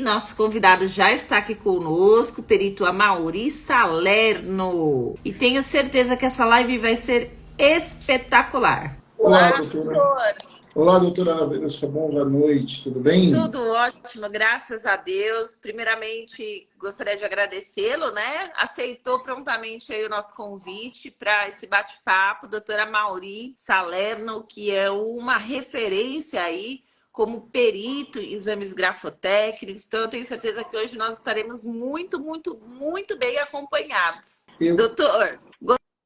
Nosso convidado já está aqui conosco, o perito Amaury Salerno. E tenho certeza que essa live vai ser espetacular. Olá, doutora. Olá, doutora Verusca, boa noite, tudo bem? Tudo ótimo, graças a Deus. Primeiramente, gostaria de agradecê-lo, né? Aceitou prontamente aí o nosso convite para esse bate-papo, doutora Amaury Salerno, que é uma referência aí como perito em exames grafotécnicos. Então, eu tenho certeza que hoje nós estaremos muito bem acompanhados. Eu, Doutor,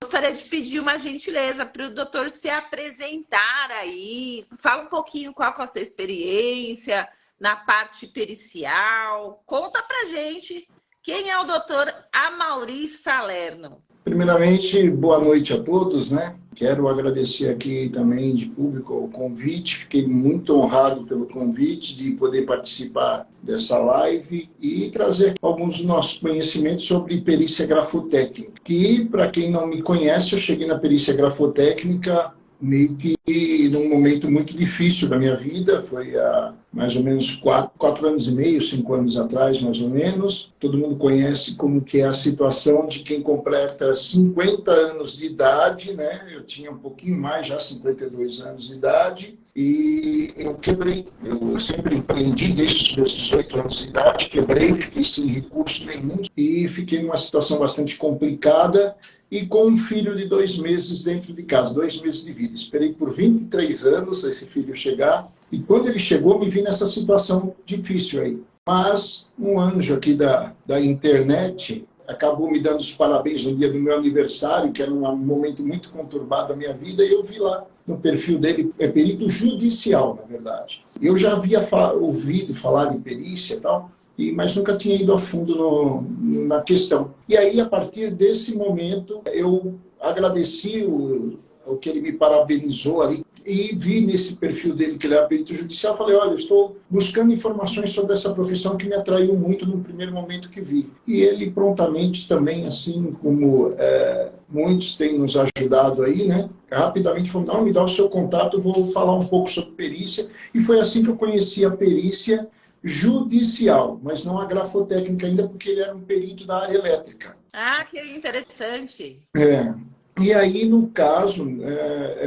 gostaria de pedir uma gentileza para o doutor se apresentar aí. Fala um pouquinho qual é a sua experiência na parte pericial. Conta pra gente quem é o doutor Amaury Salerno. primeiramente, boa noite a todos, né? Quero agradecer aqui também de público o convite. Fiquei muito honrado pelo convite de poder participar dessa live e trazer alguns dos nossos conhecimentos sobre perícia grafotécnica. Que, para quem não me conhece, eu cheguei na perícia grafotécnica meio que num momento muito difícil da minha vida. Foi há mais ou menos 4 anos e meio, 5 anos atrás, mais ou menos. Todo mundo conhece como que é a situação de quem completa 50 anos de idade, né? Eu tinha um pouquinho mais, já 52 anos de idade, e eu quebrei. Eu sempre empreendi desde os meus 18 anos de idade, quebrei, fiquei sem recurso nenhum e fiquei numa situação bastante complicada e com um filho de 2 meses dentro de casa, 2 meses de vida. Esperei por 23 anos esse filho chegar e quando ele chegou me vi nessa situação difícil aí. Mas um anjo aqui da internet acabou me dando os parabéns no dia do meu aniversário, que era um momento muito conturbado da minha vida, e eu vi lá no perfil dele, é perito judicial, na verdade. Eu já havia ouvido falar de perícia e tal, mas nunca tinha ido a fundo na questão. E aí, a partir desse momento, eu agradeci o que ele me parabenizou ali e vi nesse perfil dele que ele era perito judicial. Falei, olha, eu estou buscando informações sobre essa profissão que me atraiu muito no primeiro momento que vi. E ele prontamente também, assim como muitos têm nos ajudado aí, né? Rapidamente falou, não, me dá o seu contato, eu vou falar um pouco sobre perícia. E foi assim que eu conheci a perícia judicial, mas não a grafotécnica ainda, porque ele era um perito da área elétrica. Ah, que interessante. E aí, no caso,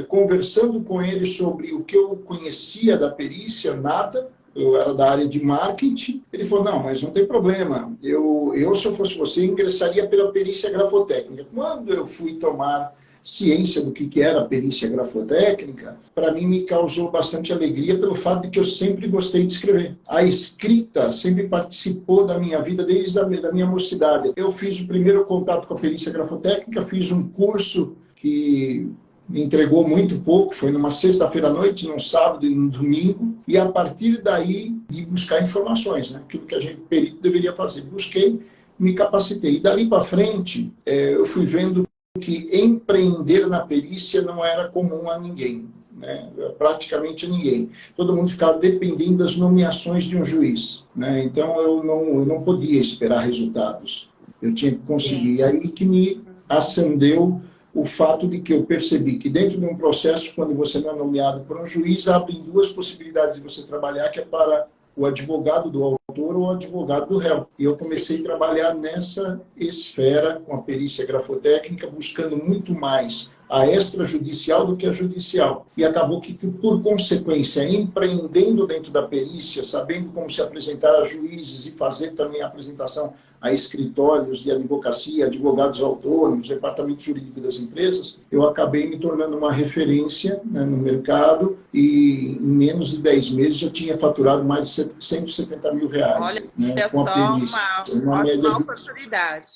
conversando com ele sobre o que eu conhecia da perícia, nada, eu era da área de marketing, ele falou, não, mas não tem problema, eu se eu fosse você, ingressaria pela perícia grafotécnica. Quando eu fui tomar ciência do que era a perícia grafotécnica, para mim me causou bastante alegria pelo fato de que eu sempre gostei de escrever. A escrita sempre participou da minha vida desde da minha mocidade. Eu fiz o primeiro contato com a perícia grafotécnica, fiz um curso que me entregou muito pouco, foi numa sexta-feira à noite, num sábado e num domingo, e a partir daí de buscar informações, né? Aquilo que a gente perito deveria fazer. Busquei, me capacitei. E dali para frente, eu fui vendo que empreender na perícia não era comum a ninguém, né? Praticamente a ninguém. Todo mundo ficava dependendo das nomeações de um juiz, né? Então eu não podia esperar resultados, eu tinha que conseguir. E aí que me acendeu o fato de que eu percebi que dentro de um processo, quando você não é nomeado por um juiz, abrem 2 possibilidades de você trabalhar, que é para o advogado do autor ou o advogado do réu. E eu comecei a trabalhar nessa esfera com a perícia grafotécnica, buscando muito mais a extrajudicial do que a judicial. E acabou que, por consequência, empreendendo dentro da perícia, sabendo como se apresentar a juízes e fazer também a apresentação a escritórios de advocacia, advogados autônomos, departamento jurídico das empresas, eu acabei me tornando uma referência, né, no mercado, e em menos de 10 meses já tinha faturado mais de 170 mil reais. Olha, Né, com a perícia. uma ótima oportunidade.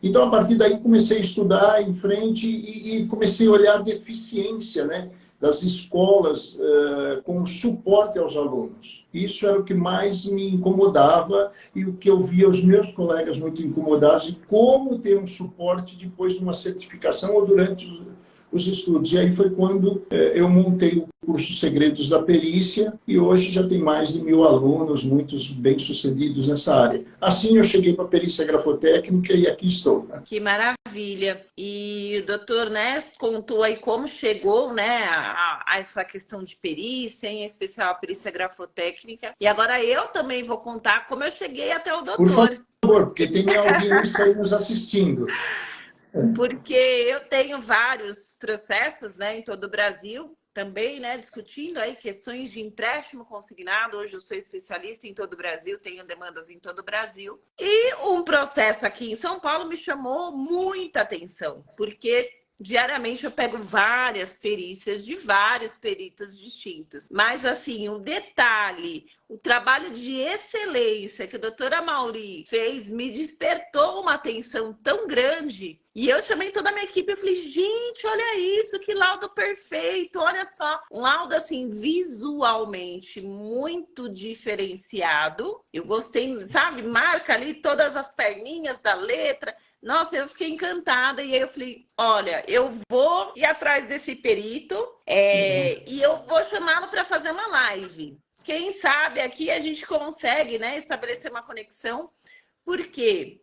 Então, a partir daí, comecei a estudar em frente e comecei a olhar a deficiência, né, das escolas com suporte aos alunos. Isso era o que mais me incomodava e o que eu via os meus colegas muito incomodados, e como ter um suporte depois de uma certificação ou durante os estudos. E aí foi quando eu montei o curso Segredos da Perícia e hoje já tem mais de 1000 alunos, muitos bem-sucedidos nessa área. Assim eu cheguei para a perícia grafotécnica e aqui estou. Que maravilha! E o doutor, né, contou aí como chegou, né, a essa questão de perícia, em especial a perícia grafotécnica. E agora eu também vou contar como eu cheguei até o doutor. Por favor, porque tem minha audiência aí nos assistindo. Porque eu tenho vários processos, né, em todo o Brasil, também, né, discutindo aí questões de empréstimo consignado. Hoje eu sou especialista em todo o Brasil, tenho demandas em todo o Brasil. E um processo aqui em São Paulo me chamou muita atenção, porque diariamente eu pego várias perícias de vários peritos distintos. Mas, assim, o detalhe, o trabalho de excelência que a doutora Mauri fez me despertou uma atenção tão grande. E eu chamei toda a minha equipe e falei, gente, olha isso, que laudo perfeito, olha só. Um laudo, assim, visualmente muito diferenciado. Eu gostei, sabe, marca ali todas as perninhas da letra. Nossa, eu fiquei encantada e aí eu falei, olha, eu vou ir atrás desse perito e eu vou chamá-lo para fazer uma live. Quem sabe aqui a gente consegue, né, estabelecer uma conexão, porque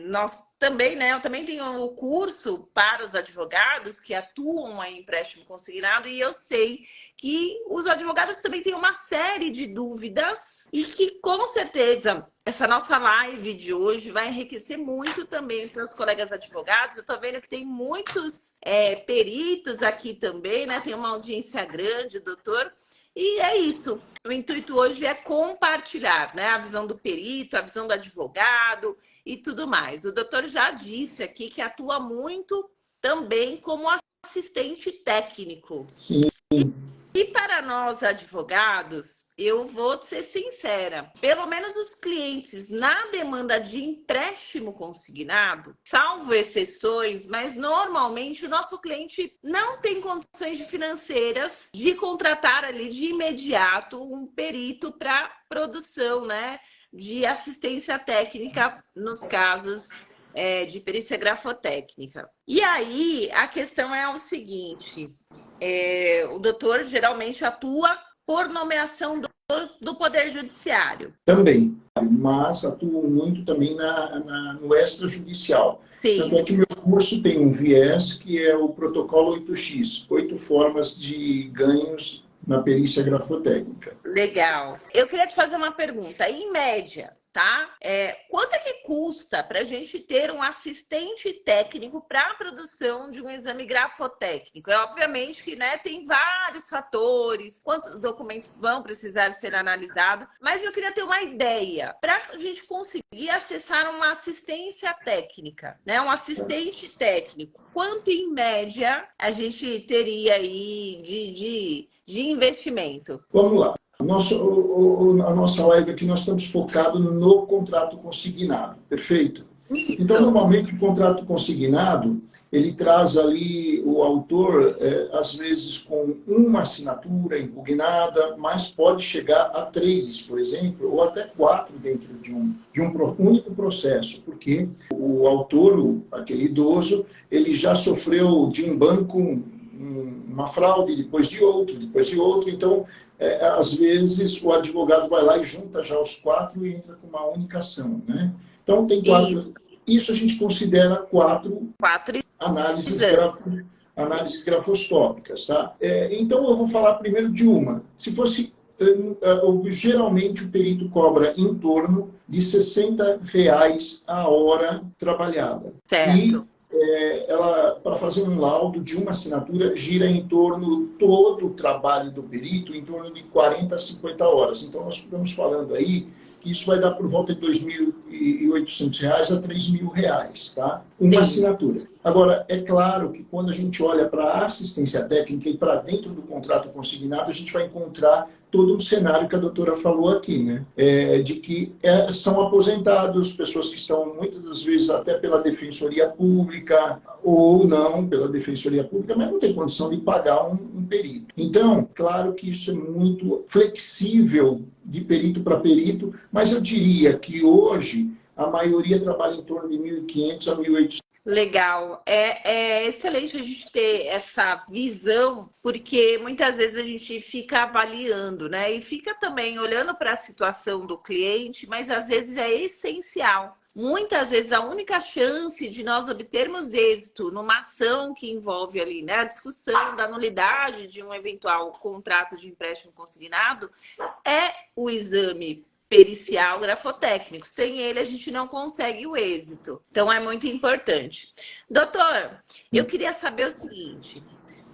nós também, né, eu também tenho o curso para os advogados que atuam em empréstimo consignado e eu sei que os advogados também têm uma série de dúvidas e que, com certeza, essa nossa live de hoje vai enriquecer muito também para os colegas advogados. Eu estou vendo que tem muitos peritos aqui também, né? Tem uma audiência grande, doutor. E é isso. O intuito hoje é compartilhar, né, a visão do perito, a visão do advogado e tudo mais. O doutor já disse aqui que atua muito também como assistente técnico. Sim. E para nós advogados, eu vou ser sincera, pelo menos os clientes na demanda de empréstimo consignado, salvo exceções, mas normalmente o nosso cliente não tem condições financeiras de contratar ali de imediato um perito para produção, né, de assistência técnica nos casos de perícia grafotécnica. E aí a questão é o seguinte, o doutor geralmente atua por nomeação do Poder Judiciário. Também, mas atuo muito também no extrajudicial. Sim. Tanto é que meu curso tem um viés que é o protocolo 8X, 8 formas de ganhos na perícia grafotécnica. Legal. Eu queria te fazer uma pergunta. Em média, tá? Quanto é que custa para a gente ter um assistente técnico para a produção de um exame grafotécnico? Obviamente que, né, tem vários fatores, quantos documentos vão precisar ser analisados, mas eu queria ter uma ideia para a gente conseguir acessar uma assistência técnica, né? Um assistente técnico. Quanto, em média, a gente teria aí de investimento? Vamos lá. A nossa live aqui, nós estamos focados no contrato consignado, perfeito? Isso. Então, normalmente, o contrato consignado, ele traz ali o autor, às vezes, com uma assinatura impugnada, mas pode chegar a 3, por exemplo, ou até 4 dentro de um único processo, porque o autor, aquele idoso, ele já sofreu de um banco uma fraude, depois de outro, então, às vezes, o advogado vai lá e junta já os 4 e entra com uma única ação, né? Então, tem 4. Isso a gente considera 4 análises grafoscópicas, tá? Então, eu vou falar primeiro de uma. Se fosse, geralmente, o perito cobra em torno de R$60 a hora trabalhada. Certo. Ela, para fazer um laudo de uma assinatura, gira em torno, todo o trabalho do perito, em torno de 40 a 50 horas. Então, nós estamos falando aí que isso vai dar por volta de R$2.800 a R$3.000, tá? Uma assinatura. Agora, é claro que quando a gente olha para a assistência técnica e para dentro do contrato consignado, a gente vai encontrar todo um cenário que a doutora falou aqui, né? De que são aposentados, pessoas que estão muitas das vezes até pela Defensoria Pública ou não pela Defensoria Pública, mas não tem condição de pagar um perito. Então, claro que isso é muito flexível de perito para perito, mas eu diria que hoje a maioria trabalha em torno de R$1.500 a R$1.800. Legal. É excelente a gente ter essa visão, porque muitas vezes a gente fica avaliando, né? E fica também olhando para a situação do cliente, mas às vezes é essencial. Muitas vezes a única chance de nós obtermos êxito numa ação que envolve ali, né, a discussão da nulidade de um eventual contrato de empréstimo consignado é o exame pericial grafotécnico. Sem ele, a gente não consegue o êxito. Então, é muito importante. Doutor, eu queria saber o seguinte.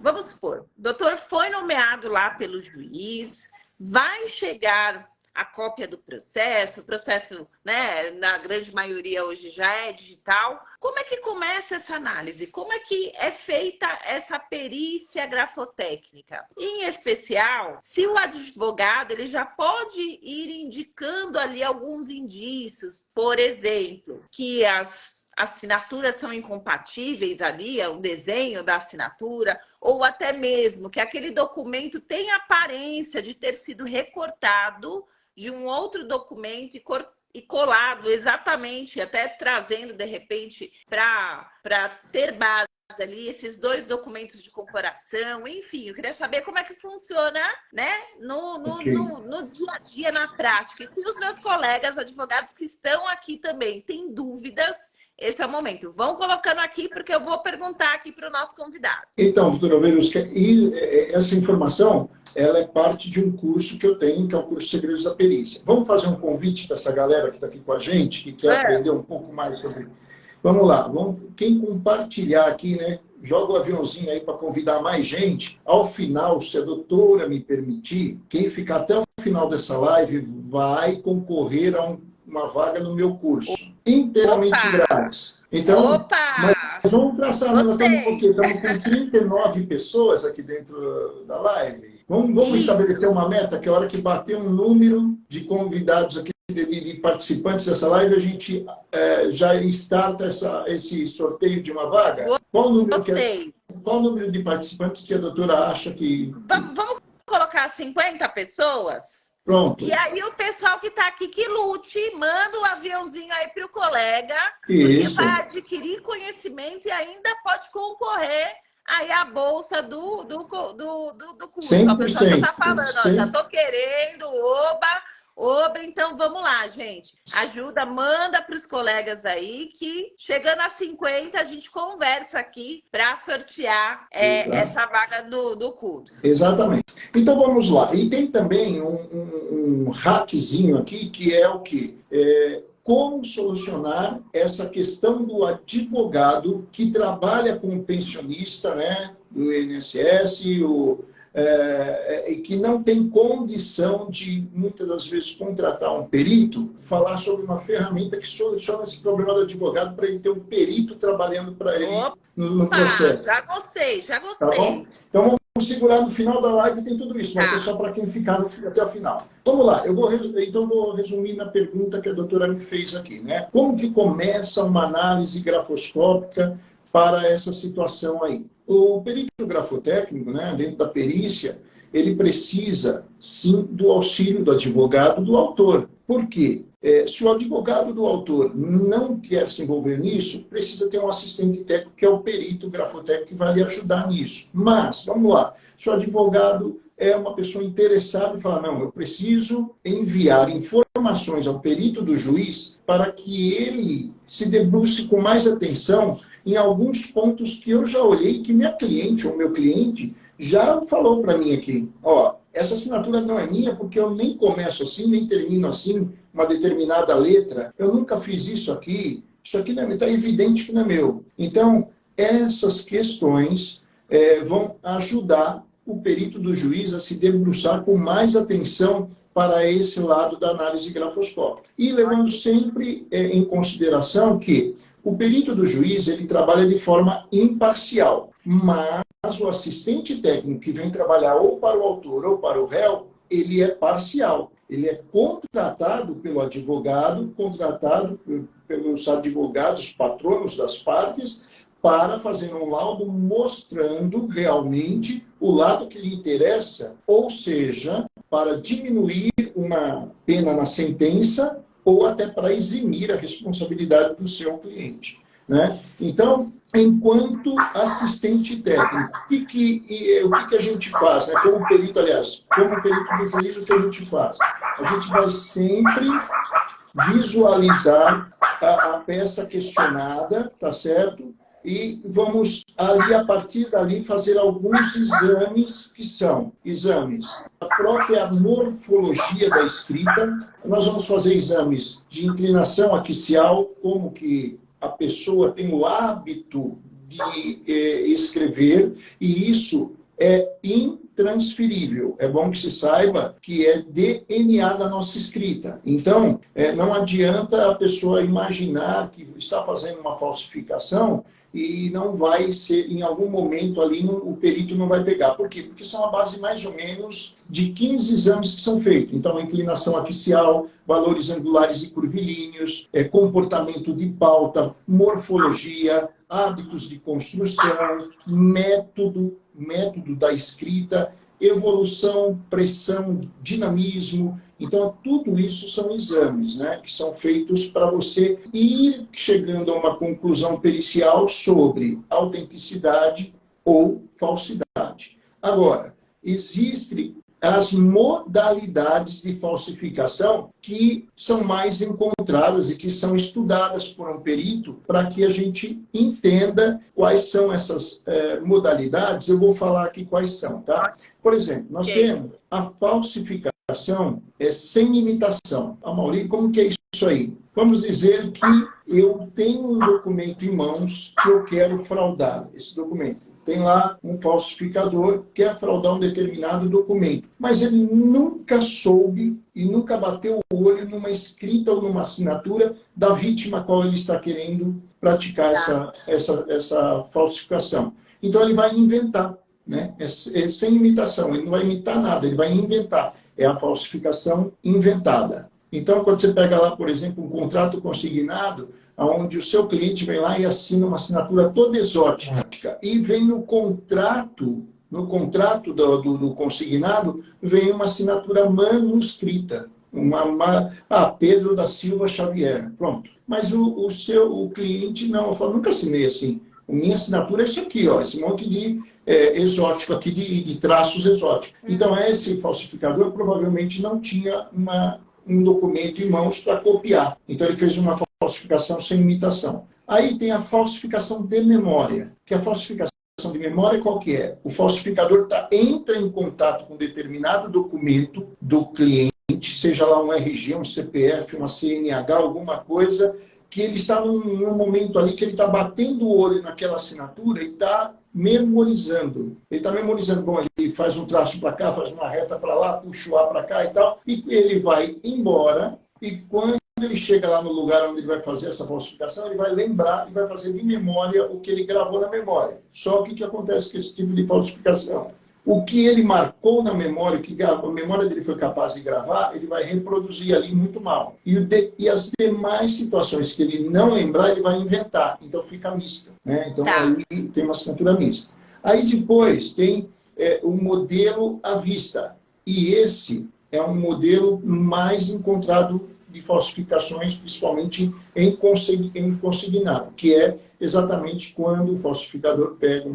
Vamos supor, o doutor foi nomeado lá pelo juiz, vai chegar a cópia do processo, o processo, né, na grande maioria hoje já é digital. Como é que começa essa análise? Como é que é feita essa perícia grafotécnica? Em especial, se o advogado ele já pode ir indicando ali alguns indícios, por exemplo, que as assinaturas são incompatíveis ali, o desenho da assinatura, ou até mesmo que aquele documento tem aparência de ter sido recortado de um outro documento e colado exatamente, até trazendo de repente para ter base ali esses dois documentos de comparação, enfim, eu queria saber como é que funciona, né, no dia a dia, na prática. E se os meus colegas advogados que estão aqui também têm dúvidas, esse é o momento. Vão colocando aqui, porque eu vou perguntar aqui para o nosso convidado. Então, doutora Verusca, e essa informação, ela é parte de um curso que eu tenho, que é o curso Segredos da Perícia. Vamos fazer um convite para essa galera que está aqui com a gente, que quer aprender um pouco mais sobre... Vamos lá, quem compartilhar aqui, né? Joga o aviãozinho aí para convidar mais gente. Ao final, se a doutora me permitir, quem ficar até o final dessa live vai concorrer a uma vaga no meu curso. Inteiramente grátis. Então, mas vamos traçar, nós estamos com 39 pessoas aqui dentro da live. Vamos estabelecer uma meta, que a hora que bater um número de convidados aqui, de participantes dessa live, a gente já starta esse sorteio de uma vaga? Qual o número de participantes que a doutora acha que... Vamos colocar 50 pessoas? Pronto. E aí o pessoal que está aqui que lute, manda o aviãozinho aí para o colega, Isso. Porque vai adquirir conhecimento e ainda pode concorrer aí à bolsa do curso. 100%, A pessoa já está falando, ó, 100%. já estou querendo, oba, então vamos lá, gente. Ajuda, manda para os colegas aí que chegando a 50 a gente conversa aqui para sortear essa vaga do curso. Exatamente. Então vamos lá. E tem também um hackzinho aqui que é o quê? Como solucionar essa questão do advogado que trabalha com o pensionista, né, do INSS, e que não tem condição de, muitas das vezes, contratar um perito, falar sobre uma ferramenta que soluciona esse problema do advogado para ele ter um perito trabalhando para ele no processo. Já gostei. Tá bom? Então vamos segurar no final da live, tem tudo isso, mas é só para quem ficar até o final. Vamos lá, eu vou resumir na pergunta que a doutora me fez aqui, né? Como que começa uma análise grafoscópica para essa situação aí? O perito grafotécnico, né, dentro da perícia, ele precisa, sim, do auxílio do advogado do autor. Por quê? Se o advogado do autor não quer se envolver nisso, precisa ter um assistente técnico, que é o perito grafotécnico, que vai lhe ajudar nisso. Mas, vamos lá, se o advogado é uma pessoa interessada e fala, não, eu preciso enviar informações ao perito do juiz para que ele se debruce com mais atenção em alguns pontos que eu já olhei, que minha cliente ou meu cliente já falou para mim aqui. Ó, essa assinatura não é minha porque eu nem começo assim, nem termino assim, uma determinada letra. Eu nunca fiz isso aqui não está evidente que não é meu. Então, essas questões vão ajudar o perito do juiz a se debruçar com mais atenção para esse lado da análise grafoscópica. E levando sempre em consideração que o perito do juiz ele trabalha de forma imparcial, mas o assistente técnico que vem trabalhar ou para o autor ou para o réu, ele é parcial. Ele é contratado pelo advogado, contratado pelos advogados, patronos das partes, para fazer um laudo mostrando realmente o lado que lhe interessa, ou seja, para diminuir uma pena na sentença ou até para eximir a responsabilidade do seu cliente. né? Então, enquanto assistente técnico, o que a gente faz, né? Como perito, aliás, como perito do juiz, o que a gente faz? A gente vai sempre visualizar a peça questionada, tá certo? E vamos ali, a partir dali, fazer alguns exames que são exames da própria morfologia da escrita. Nós vamos fazer exames de inclinação axial, como que a pessoa tem o hábito de escrever, e isso é intransferível. É bom que se saiba que é DNA da nossa escrita. Então, não adianta a pessoa imaginar que está fazendo uma falsificação e não vai ser, em algum momento ali, o perito não vai pegar. Por quê? Porque são a base mais ou menos de 15 exames que são feitos. Então, inclinação axial, valores angulares e curvilíneos, comportamento de pauta, morfologia, hábitos de construção, método da escrita, evolução, pressão, dinamismo. Então, tudo isso são exames, né, que são feitos para você ir chegando a uma conclusão pericial sobre autenticidade ou falsidade. Agora, existem as modalidades de falsificação que são mais encontradas e que são estudadas por um perito para que a gente entenda quais são essas modalidades. Eu vou falar aqui quais são, tá? Por exemplo, nós temos a falsificação sem imitação. Mauri, como que é isso aí? Vamos dizer que eu tenho um documento em mãos que eu quero fraudar esse documento. Tem lá um falsificador que quer fraudar um determinado documento, mas ele nunca soube e nunca bateu o olho numa escrita ou numa assinatura da vítima a qual ele está querendo praticar essa falsificação. Então, ele vai inventar, né? É sem imitação, ele não vai imitar nada, ele vai inventar. É a falsificação inventada. Então, quando você pega lá, por exemplo, um contrato consignado, onde o seu cliente vem lá e assina uma assinatura toda exótica, e vem no contrato do consignado, vem uma assinatura manuscrita, Pedro da Silva Xavier, pronto. Mas o cliente não, eu falo, nunca assinei assim. A minha assinatura é isso aqui, ó, esse monte de exótico aqui, de traços exóticos. Então, esse falsificador provavelmente não tinha um documento em mãos para copiar. Então, ele fez uma falsificação sem imitação. Aí tem a falsificação de memória, que a falsificação de memória qual que é? O falsificador entra em contato com determinado documento do cliente, seja lá um RG, um CPF, uma CNH, alguma coisa, que ele está num momento ali que ele está batendo o olho naquela assinatura e está memorizando. Ele está memorizando, bom, ele faz um traço para cá, faz uma reta para lá, puxa o A para cá e tal, e ele vai embora, e quando ele chega lá no lugar onde ele vai fazer essa falsificação, ele vai lembrar e vai fazer de memória o que ele gravou na memória. Só que o que acontece com esse tipo de falsificação? O que ele marcou na memória, que a memória dele foi capaz de gravar, ele vai reproduzir ali muito mal. E as demais situações que ele não lembrar, ele vai inventar. Então fica mista, né? Então aí tem uma assinatura mista. Aí depois tem o modelo à vista. E esse é um modelo mais encontrado de falsificações, principalmente em consignado, que é exatamente quando o falsificador pega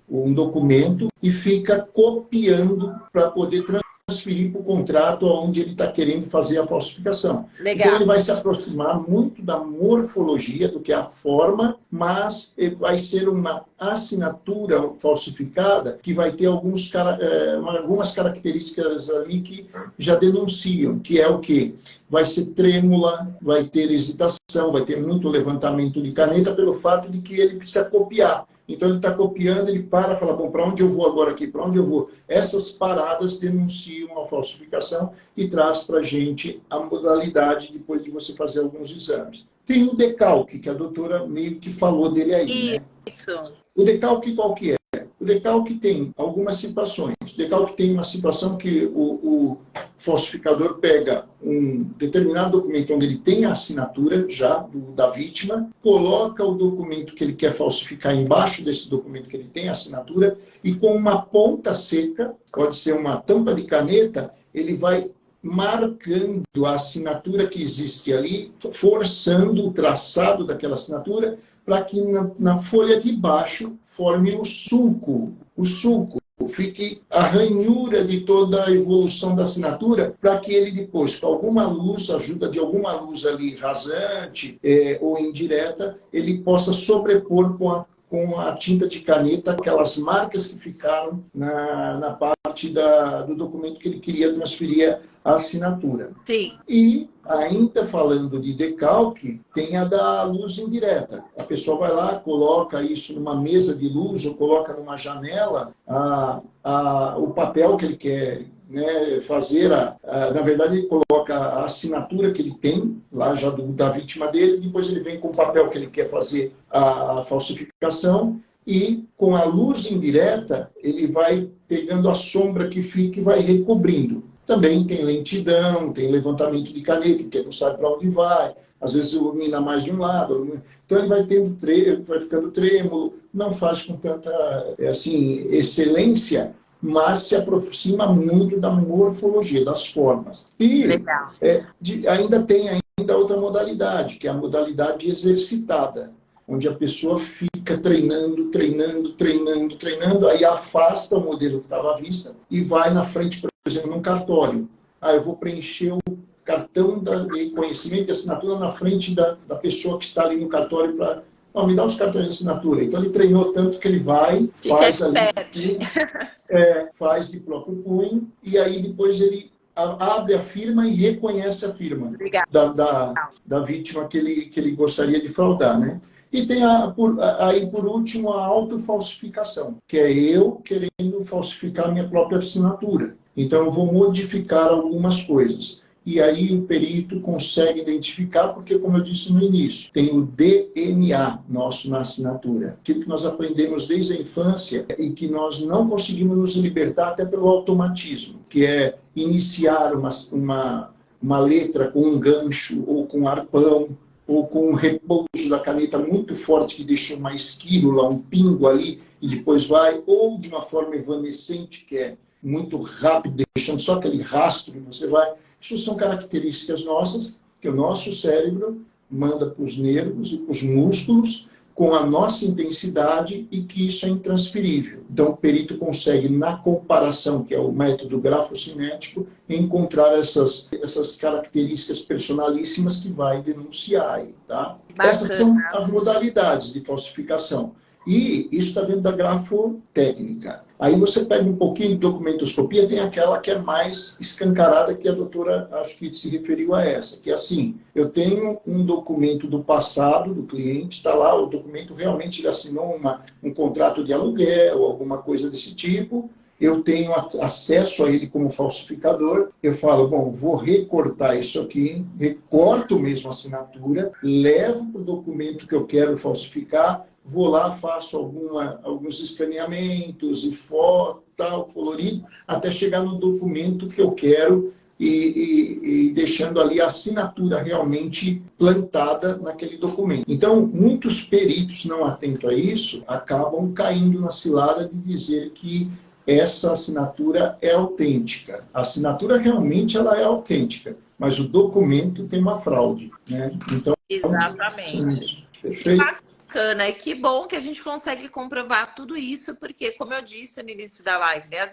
um documento e fica copiando para poder transferir para o contrato onde ele está querendo fazer a falsificação. Legal. Então, ele vai se aproximar muito da morfologia, do que é a forma, mas vai ser uma assinatura falsificada que vai ter algumas características ali que já denunciam, que é o quê? Vai ser trêmula, vai ter hesitação, vai ter muito levantamento de caneta pelo fato de que ele precisa copiar. Então, ele está copiando, ele para e fala, bom, para onde eu vou agora aqui? Para onde eu vou? Essas paradas denunciam a falsificação e traz para a gente a modalidade depois de você fazer alguns exames. Tem o decalque, que a doutora meio que falou dele aí, né? Isso. O decalque qual que é? O decalque tem algumas situações. O decalque tem uma situação que o falsificador pega um determinado documento onde ele tem a assinatura já da vítima, coloca o documento que ele quer falsificar embaixo desse documento que ele tem a assinatura e com uma ponta seca, pode ser uma tampa de caneta, ele vai marcando a assinatura que existe ali, forçando o traçado daquela assinatura para que na folha de baixo forme o sulco. O sulco fique a ranhura de toda a evolução da assinatura, para que ele depois, com alguma luz, ajuda de alguma luz ali rasante ou indireta, ele possa sobrepor com a tinta de caneta aquelas marcas que ficaram na parte do documento que ele queria transferir a assinatura. Sim. E, ainda falando de decalque, tem a da luz indireta. A pessoa vai lá, coloca isso numa mesa de luz ou coloca numa janela o papel que ele quer, né, fazer. Na verdade, ele coloca a assinatura que ele tem, lá já da vítima dele, depois ele vem com o papel que ele quer fazer a falsificação, e com a luz indireta, ele vai pegando a sombra que fica e vai recobrindo. Também tem lentidão, tem levantamento de caneta, que não sabe para onde vai, às vezes ilumina mais de um lado. Então ele vai ficando trêmulo, não faz com tanta excelência, mas se aproxima muito da morfologia, das formas. E ainda tem outra modalidade, que é a modalidade exercitada, onde a pessoa fica treinando, aí afasta o modelo que estava à vista e vai na frente, por exemplo, num cartório. Eu vou preencher o cartão de conhecimento de assinatura na frente da pessoa que está ali no cartório para... me dá os cartões de assinatura. Então, ele treinou tanto que ele vai, faz de próprio punho, e aí depois ele abre a firma e reconhece a firma da vítima que ele gostaria de fraudar, né? E tem aí, por último, a autofalsificação, que é eu querendo falsificar minha própria assinatura. Então, eu vou modificar algumas coisas. E aí o perito consegue identificar, porque, como eu disse no início, tem o DNA nosso na assinatura. Aquilo que nós aprendemos desde a infância e que nós não conseguimos nos libertar até pelo automatismo, que é iniciar uma letra com um gancho ou com um arpão, ou com um repouso da caneta muito forte que deixa uma esquírula, um pingo ali, e depois vai, ou de uma forma evanescente, que é muito rápido, deixando só aquele rastro, e você vai. Isso são características nossas, que o nosso cérebro manda para os nervos e para os músculos, com a nossa intensidade, e que isso é intransferível. Então, o perito consegue, na comparação, que é o método grafocinético, encontrar essas características personalíssimas que vai denunciar. Tá? Essas são as modalidades de falsificação. E isso está dentro da grafotécnica. Aí você pega um pouquinho de documentoscopia, tem aquela que é mais escancarada, que a doutora acho que se referiu a essa, que é assim, eu tenho um documento do passado do cliente, está lá, o documento realmente ele assinou um contrato de aluguel ou alguma coisa desse tipo, eu tenho acesso a ele como falsificador, eu falo, bom, vou recortar isso aqui, recorto mesmo a assinatura, levo para o documento que eu quero falsificar, vou lá, faço alguns escaneamentos e foto, tal, colorido, até chegar no documento que eu quero e deixando ali a assinatura realmente plantada naquele documento. Então, muitos peritos não atentos a isso acabam caindo na cilada de dizer que essa assinatura é autêntica. A assinatura realmente ela é autêntica, mas o documento tem uma fraude, né? Então, exatamente. Perfeito. Bacana, e que bom que a gente consegue comprovar tudo isso, porque, como eu disse no início da live, né,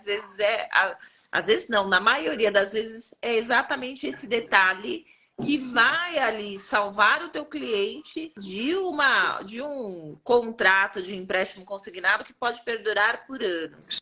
às vezes não, na maioria das vezes é exatamente esse detalhe que vai ali salvar o teu cliente de um contrato de empréstimo consignado que pode perdurar por anos.